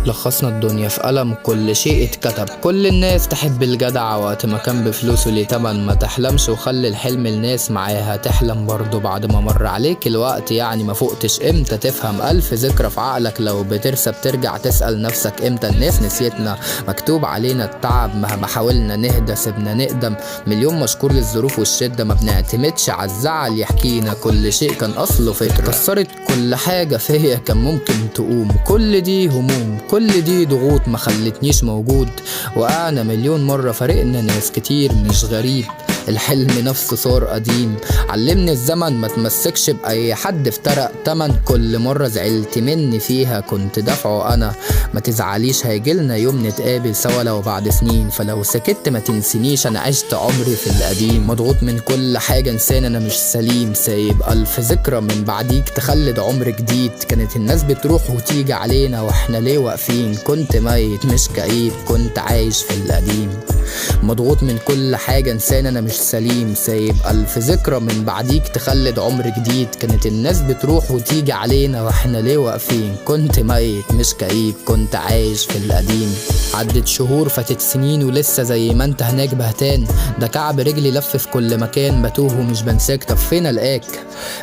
لخصنا الدنيا في قلم، كل شيء اتكتب. كل الناس تحب الجدع وقت ما كان بفلوسه ليه تمن. ما تحلمش وخلي الحلم الناس معاها تحلم برضو بعد ما مر عليك الوقت. يعني ما فوقتش امتى تفهم؟ 1000 ذكرى في عقلك لو بترسى بترجع تسأل نفسك امتى. الناس نسيتنا، مكتوب علينا التعب، مهما حاولنا نهدى سيبنا نقدم. مليون مشكور للظروف والشدة، ما بنعتمدش عالزعل يحكينا. كل شيء كان اصله فكرة، كسرت كل حاجة فيا كان ممكن تقوم. كل دي هموم، كل دي ضغوط ما خلتنيش موجود. وقعنا مليون مرة، فارقنا ناس كتير مش غريب. الحلم نفسه صار قديم. علمني الزمن ما تمسكش بأي حد افترق تمن. كل مرة زعلت مني فيها كنت دافعه أنا. ما تزعليش هيجيلنا يوم نتقابل سوا لو بعد سنين. فلو سكت ما تنسينيش أنا عشت عمري في القديم. مضغوط من كل حاجة إنسان أنا مش سليم. سايب 1000 ذكرى من بعديك تخلد عمر جديد. كانت الناس بتروح وتيجي علينا واحنا ليه واقفين. كنت ميت مش كئيب، كنت عايش في القديم. مضغوط من كل حاجة إنسان أنا مش سليم. سايب 1000 ذكرى من بعديك تخلد عمر جديد. كانت الناس بتروح وتيجي علينا واحنا ليه واقفين. كنت ميت مش كئيب، كنت عايش في القديم. عدت شهور فاتت سنين ولسه زي ما انت هناك بهتان. ده كعب رجلي لف في كل مكان، بتوه ومش بنساك. طب فين القاك؟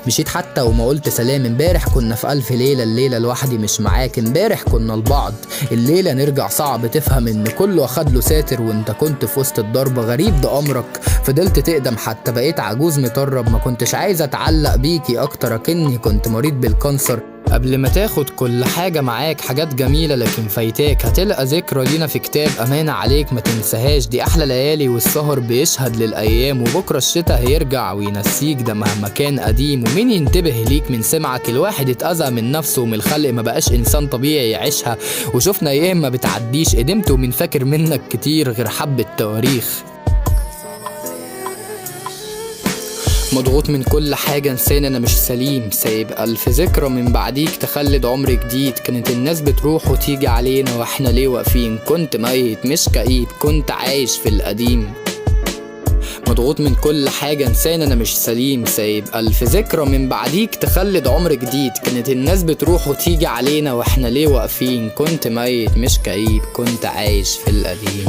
مشيت حتى وما قلت سلام. امبارح كنا في 1000 ليلة، الليلة لوحدي مش معاك. امبارح كنا لبعض، الليلة نرجع صعب. تفهم ان كله اخد له ساتر وانت كنت في وسط الضربة. غريب ده امرك، فضلت تقدم حتى بقيت عجوز مطرب. ما كنتش عايز اتعلق بيكي اكتر، اكني كنت مريض بالكانسر. قبل ما تاخد كل حاجة معاك، حاجات جميلة لكن فايتاك. هتلقى ذكرى لينا في كتاب، أمانة عليك ما تنساهاش. دي أحلى ليالي والسهر بيشهد للأيام. وبكرة الشتا هيرجع وينسيك، ده مهما كان قديم. ومين ينتبه ليك من سمعك؟ الواحد اتأذى من نفسه ومن الخلق، ما بقاش إنسان طبيعي يعيشها. وشوفنا أيام ما بتعديش، قدمت ومن فاكر منك كتير غير حبة تواريخ. مضغوط من كل حاجة إنسان أنا مش سليم. سايب 1000 ذكرى من بعديك تخلد عمر جديد. كانت الناس بتروح وتيجي علينا واحنا ليه واقفين. كنت ميت مش كئيب، كنت عايش في القديم. مضغوط من كل حاجة إنسان أنا مش سليم. سايب 1000 ذكرى من بعديك تخلد عمر جديد. كانت الناس بتروح وتيجي علينا واحنا ليه واقفين. كنت ميت مش كئيب، كنت عايش في القديم.